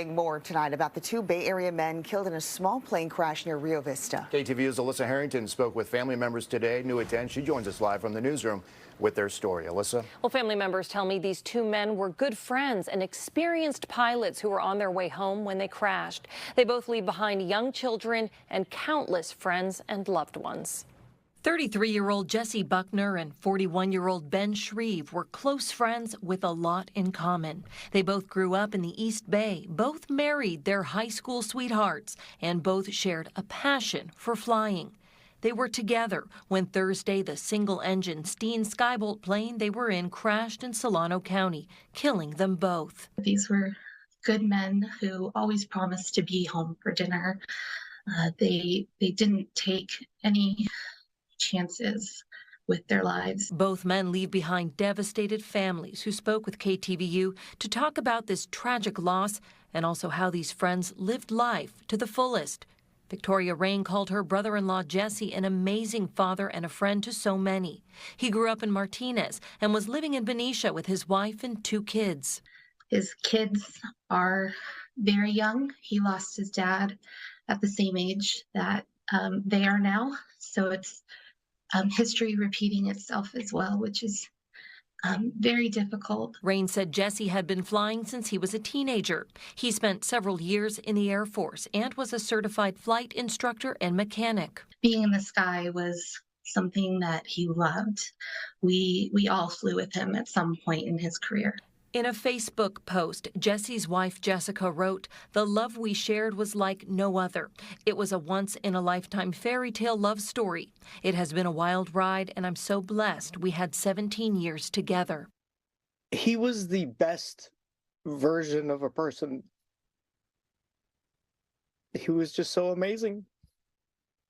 playing more tonight about the two Bay Area men killed in a small plane crash near Rio Vista. KTVU's Alyssa Harrington spoke with family members today. New at 10. She joins us live from the newsroom with their story. Alyssa? Well, family members tell me these two men were good friends and experienced pilots who were on their way home when they crashed. They both leave behind young children and countless friends and loved ones. 33-year-old Jesse Buckner and 41-year-old Ben Shreve were close friends with a lot in common. They both grew up in the East Bay, both married their high school sweethearts, and both shared a passion for flying. They were together when Thursday the single-engine Steen Skybolt plane they were in crashed in Solano County, killing them both. These were good men who always promised to be home for dinner. They didn't take any chances with their lives. Both men leave behind devastated families who spoke with KTVU to talk about this tragic loss and also how these friends lived life to the fullest. Victoria Rain called her brother-in-law Jesse an amazing father and a friend to so many. He grew up in Martinez and was living in Benicia with his wife and two kids. His kids are very young. He lost his dad at the same age that they are now. So it's history repeating itself as well, which is very difficult. Rain said Jesse had been flying since he was a teenager. He spent several years in the Air Force and was a certified flight instructor and mechanic. Being in the sky was something that he loved. We all flew with him at some point in his career. In a Facebook post, Jesse's wife Jessica wrote, "The love we shared was like no other. It was a once-in-a-lifetime fairy tale love story. It has been a wild ride, and I'm so blessed we had 17 years together." He was the best version of a person. He was just so amazing.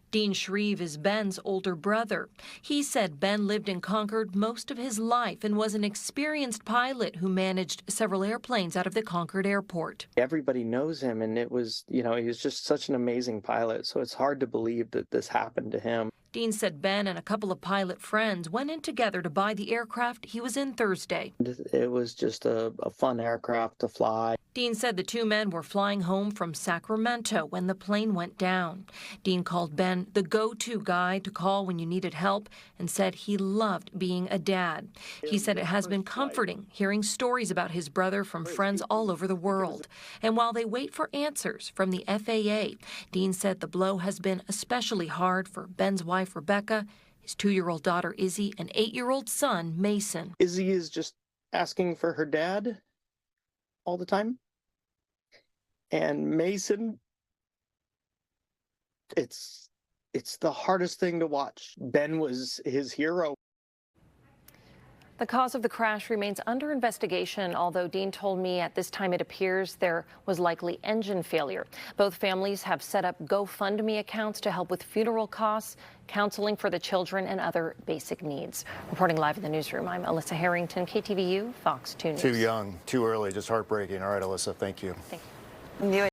Dean Shreve is Ben's older brother. He said Ben lived in Concord most of his life and was an experienced pilot who managed several airplanes out of the Concord airport. Everybody knows him, and it was, he was just such an amazing pilot, so it's hard to believe that this happened to him. Dean said Ben and a couple of pilot friends went in together to buy the aircraft he was in Thursday. It was just a fun aircraft to fly. Dean said the two men were flying home from Sacramento when the plane went down. Dean called Ben the go-to guy to call when you needed help and said he loved being a dad. He said it has been comforting hearing stories about his brother from friends all over the world. And while they wait for answers from the FAA, Dean said the blow has been especially hard for Ben's wife, Rebecca, his 2-year-old daughter, Izzy, and 8-year-old son, Mason. Izzy is just asking for her dad all the time. And Mason, it's the hardest thing to watch. Ben was his hero. The cause of the crash remains under investigation, although Dean told me at this time it appears there was likely engine failure. Both families have set up GoFundMe accounts to help with funeral costs, counseling for the children, and other basic needs. Reporting live in the newsroom, I'm Alyssa Harrington, KTVU, Fox 2 News. Too young, too early, just heartbreaking. All right, Alyssa, thank you. Thank you.